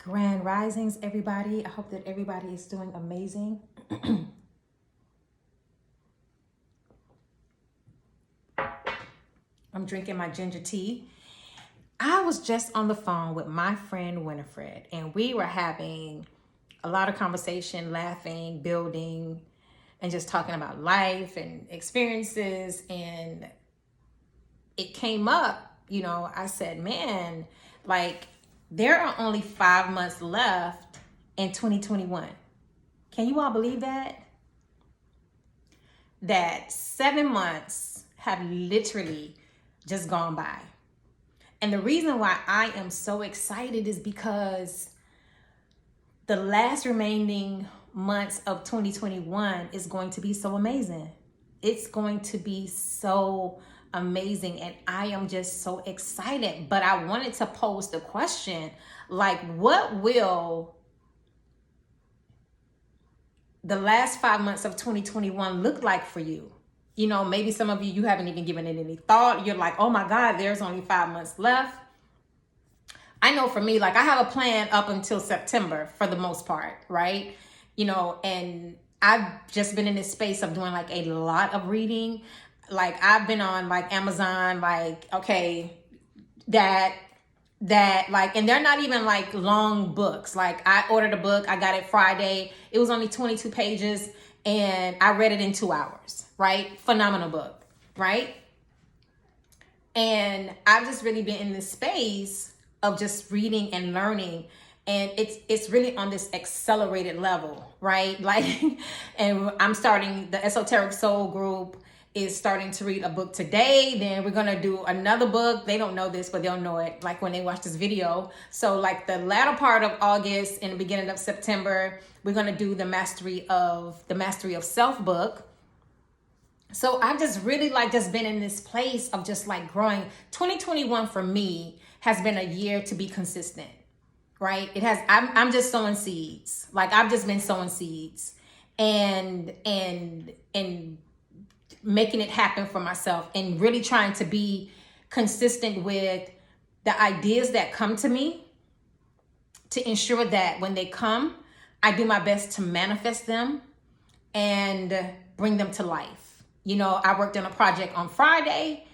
Grand Risings, everybody. I hope that everybody is doing amazing. I'm drinking my ginger tea. I was just on the phone with my friend Winifred, and we were having a lot of conversation, laughing, building, and just talking about life and experiences. And it came up, I said, man, like there are only 5 months left in 2021. Can you all believe that? That 7 months have literally just gone by. And the reason why I am so excited is because the last remaining months of 2021 is going to be so amazing. It's going to be so amazing. And I am just so excited. But I wanted to pose the question, like, what will the last 5 months of 2021 look like for you? Maybe some of you haven't even given it any thought. You're like, oh my God, there's only 5 months left. I know for me, like I have a plan up until September for the most part, right? And I've just been in this space of doing like a lot of reading. Like I've been on like Amazon, like, okay, that like, and they're not even like long books. Like I ordered a book, I got it Friday. It was only 22 pages and I read it in 2 hours, right? Phenomenal book, right? And I've just really been in this space of just reading and learning. And it's really on this accelerated level, right? Like, and I'm starting the Esoteric Soul group is starting to read a book today. Then we're going to do another book. They don't know this, but they'll know it like when they watch this video. So like the latter part of August and the beginning of September, we're going to do the Mastery of Self book. So I've just really like just been in this place of just like growing. 2021 for me has been a year to be consistent, right? It has, I'm just sowing seeds. Like I've just been sowing seeds and making it happen for myself and really trying to be consistent with the ideas that come to me to ensure that when they come, I do my best to manifest them and bring them to life. I worked on a project on Friday.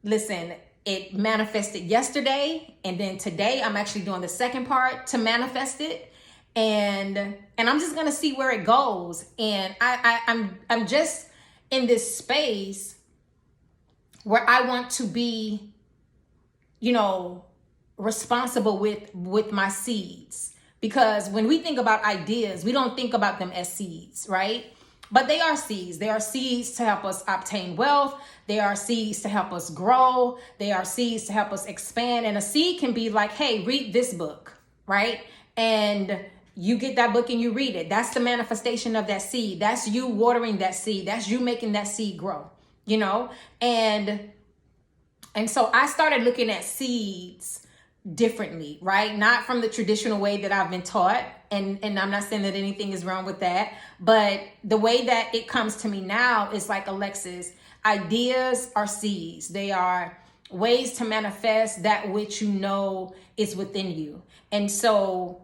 Listen, it manifested yesterday. And then today I'm actually doing the second part to manifest it. And I'm just going to see where it goes. And I'm just in this space where I want to be, responsible with my seeds. Because when we think about ideas, we don't think about them as seeds, right? But they are seeds. They are seeds to help us obtain wealth. They are seeds to help us grow. They are seeds to help us expand. And a seed can be like, hey, read this book, right? And you get that book and you read it. That's the manifestation of that seed. That's you watering that seed. That's you making that seed grow, And so I started looking at seeds differently, right? Not from the traditional way that I've been taught. And I'm not saying that anything is wrong with that, but the way that it comes to me now is like, Alexis, ideas are seeds. They are ways to manifest that which is within you. And so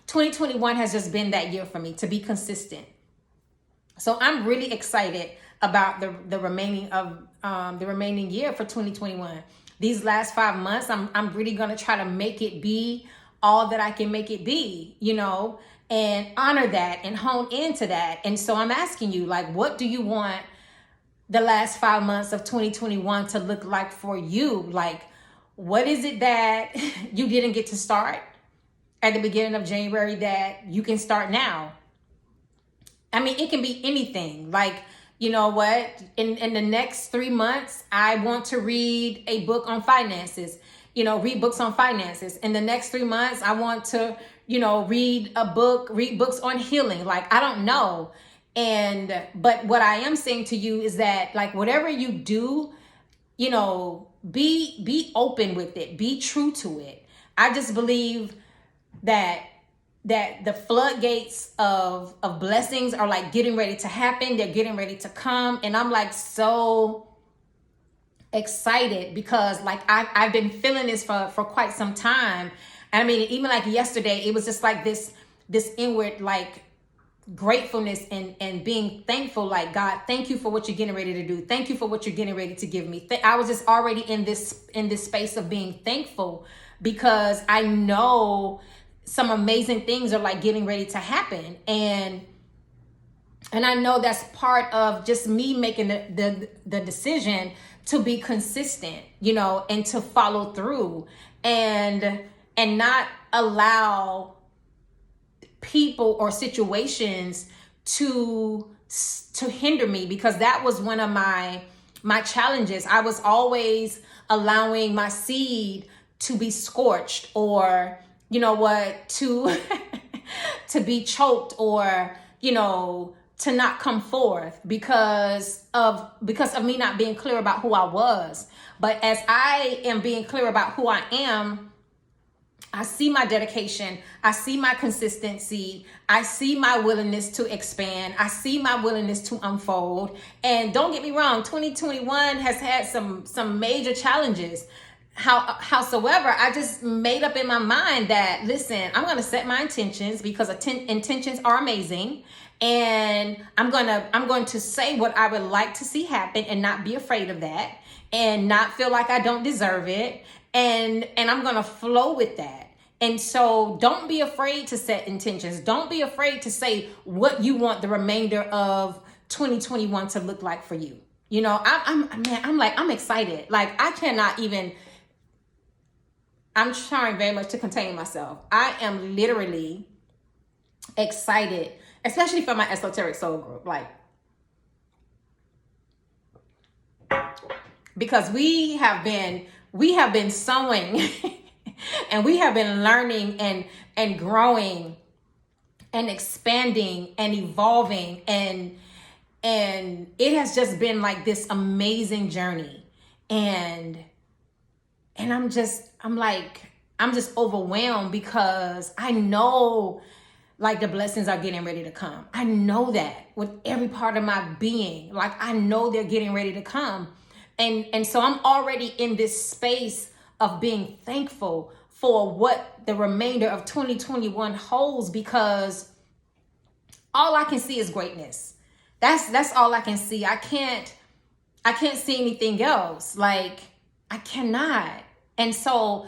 2021 has just been that year for me to be consistent. So I'm really excited about the remaining year for 2021. These last 5 months, I'm really going to try to make it be all that I can make it be, and honor that and hone into that. And so I'm asking you, like, what do you want the last 5 months of 2021 to look like for you? Like, what is it that you didn't get to start at the beginning of January that you can start now? I mean, it can be anything. Like, you know what? In the next 3 months, I want to read a book on finances. Read books on finances. In the next 3 months, I want to, read books on healing. Like, I don't know. But what I am saying to you is that, like, whatever you do, be open with it. Be true to it. I just believe that the floodgates of blessings are like getting ready to happen. They're getting ready to come. And I'm like so excited because like I've been feeling this for quite some time. I mean, even like yesterday, it was just like this inward like gratefulness and being thankful. Like, God, thank you for what you're getting ready to do. Thank you for what you're getting ready to give me. I was just already in this space of being thankful, because I know some amazing things are like getting ready to happen. And I know that's part of just me making the decision to be consistent, you know, and to follow through, and not allow people or situations to hinder me, because that was one of my challenges. I was always allowing my seed to be scorched, or you know what, to to be choked, or you know, to not come forth because of me not being clear about who I was. But as I am being clear about who I am, I see my dedication, I see my consistency, I see my willingness to expand, I see my willingness to unfold. And don't get me wrong, 2021 has had some major challenges. Howsoever, I just made up in my mind that, listen, I'm going to set my intentions, because intentions are amazing. And I'm going to say what I would like to see happen, and not be afraid of that, and not feel like I don't deserve it. And I'm going to flow with that. And so don't be afraid to set intentions. Don't be afraid to say what you want the remainder of 2021 to look like for you. You know, I'm excited. Like, I cannot even, I'm trying very much to contain myself. I am literally excited, especially for my Esoteric Soul Group. Like, because we have been sowing and we have been learning and growing and expanding and evolving, and it has just been like this amazing journey. And I'm just overwhelmed, because I know like the blessings are getting ready to come. I know that with every part of my being. Like, I know they're getting ready to come. And so I'm already in this space of being thankful for what the remainder of 2021 holds, because all I can see is greatness. That's all I can see. I can't see anything else. Like, I cannot. And so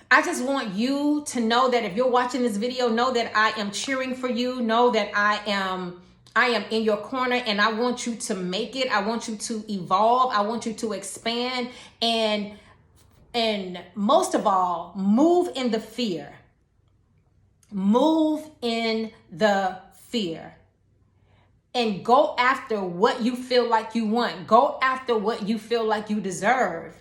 I just want you to know that if you're watching this video, know that I am cheering for you. Know that I am in your corner, and I want you to make it. I want you to evolve. I want you to expand, and most of all, move in the fear. Move in the fear. And go after what you feel like you want. Go after what you feel like you deserve.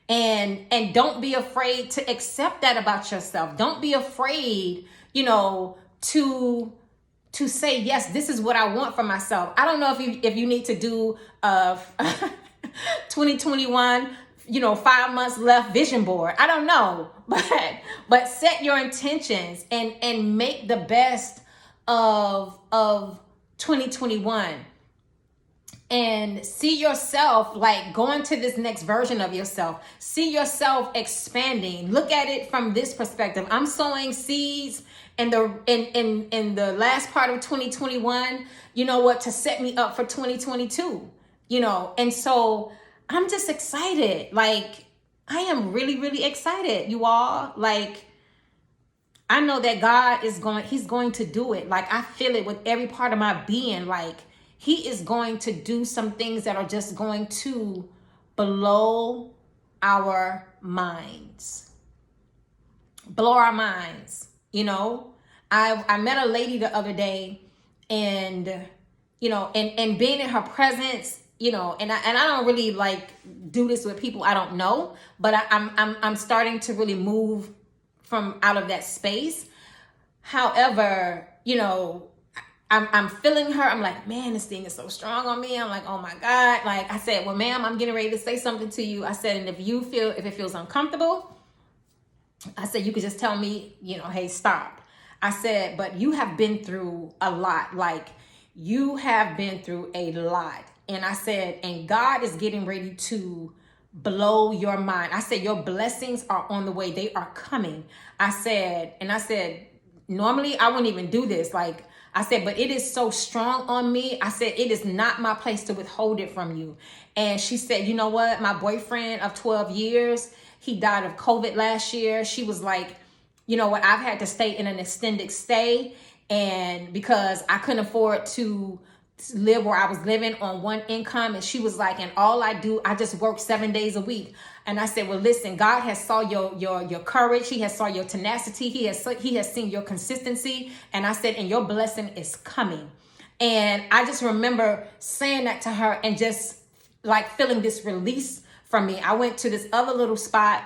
And don't be afraid to accept that about yourself. Don't be afraid, you know, to say, yes, this is what I want for myself. I don't know if you need to do 2021, you know, 5 months left vision board. I don't know, but set your intentions and make the best of 2021. And see yourself like going to this next version of yourself. See yourself expanding. Look at it from this perspective. I'm sowing seeds in the last part of 2021, you know what, to set me up for 2022, you know. And so I'm just excited. Like, I am really, really excited, you all. Like, I know that God he's going to do it. Like, I feel it with every part of my being. Like, he is going to do some things that are just going to blow our minds. Blow our minds, you know. I met a lady the other day, and, you know, and being in her presence, you know, and I don't really like do this with people I don't know, but I'm starting to really move from out of that space. However, you know, I'm feeling her. I'm like, man, this thing is so strong on me. I'm like, oh my God. Like, I said, well, ma'am, I'm getting ready to say something to you. I said, and if it feels uncomfortable, I said, you could just tell me, you know, hey, stop. I said, but you have been through a lot. Like, you have been through a lot. And I said, and God is getting ready to blow your mind. I said, your blessings are on the way. They are coming. I said, normally I wouldn't even do this. Like I said, but it is so strong on me. I said, it is not my place to withhold it from you. And she said, you know what? My boyfriend of 12 years, he died of COVID last year. She was like, you know what? I've had to stay in an extended stay. And because I couldn't afford to live where I was living on one income. And she was like, and all I do, I just work 7 days a week. And I said, well, listen, God has saw your courage. He has saw your tenacity. He has seen your consistency. And I said, and your blessing is coming. And I just remember saying that to her and just like feeling this release from me. I went to this other little spot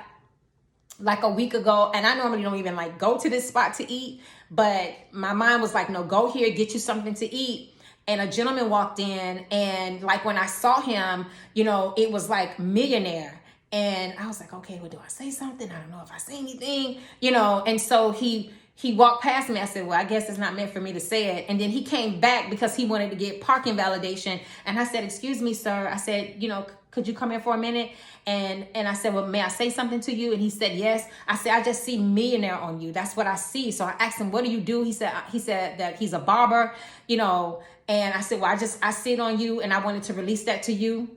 like a week ago, and I normally don't even like go to this spot to eat, but my mind was like, no, go here, get you something to eat. And a gentleman walked in, and like when I saw him, you know, it was like millionaire. And I was like, okay, well, do I say something? I don't know if I say anything, you know. And so he walked past me. I said, well, I guess it's not meant for me to say it. And then he came back because he wanted to get parking validation. And I said, excuse me, sir. I said, you know, could you come in for a minute? And I said, well, may I say something to you? And he said, yes. I said, I just see millionaire on you. That's what I see. So I asked him, what do you do? He said that he's a barber, you know. And I said, well, I see it on you, and I wanted to release that to you.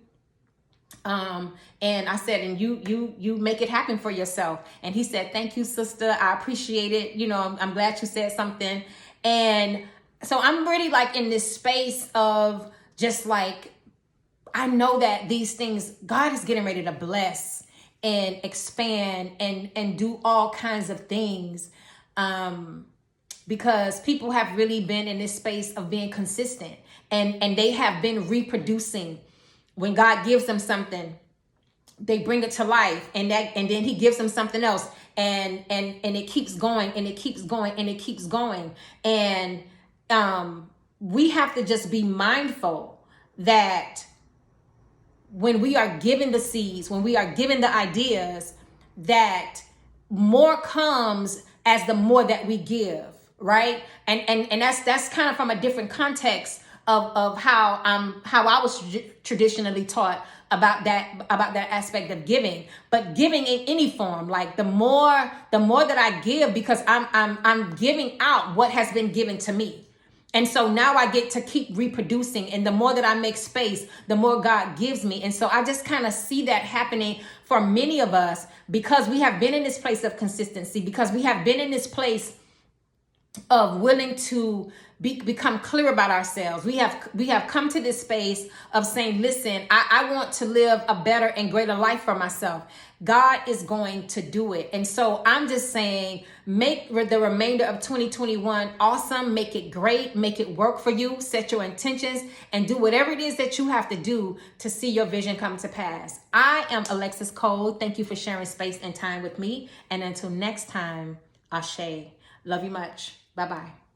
And I said, and you make it happen for yourself. And he said, thank you, sister. I appreciate it. You know, I'm glad you said something. And so I'm really like in this space of just like, I know that these things, God is getting ready to bless and expand and do all kinds of things. Because people have really been in this space of being consistent, and they have been reproducing. When God gives them something, they bring it to life, and then he gives them something else, and it keeps going, and it keeps going, and it keeps going. And we have to just be mindful that when we are given the seeds, when we are given the ideas, that more comes as the more that we give. Right. And that's kind of from a different context of how I was traditionally taught about that aspect of giving. But giving in any form, like the more that I give, because I'm giving out what has been given to me. And so now I get to keep reproducing, and the more that I make space, the more God gives me. And so I just kind of see that happening for many of us, because we have been in this place of consistency, because we have been in this place of willing to become clear about ourselves. We have come to this space of saying, listen, I want to live a better and greater life for myself. God is going to do it. And so I'm just saying, make the remainder of 2021 awesome, make it great, make it work for you, set your intentions, and do whatever it is that you have to do to see your vision come to pass. I am Alexis Cole. Thank you for sharing space and time with me. And until next time, Ashe. Love you much. Bye-bye.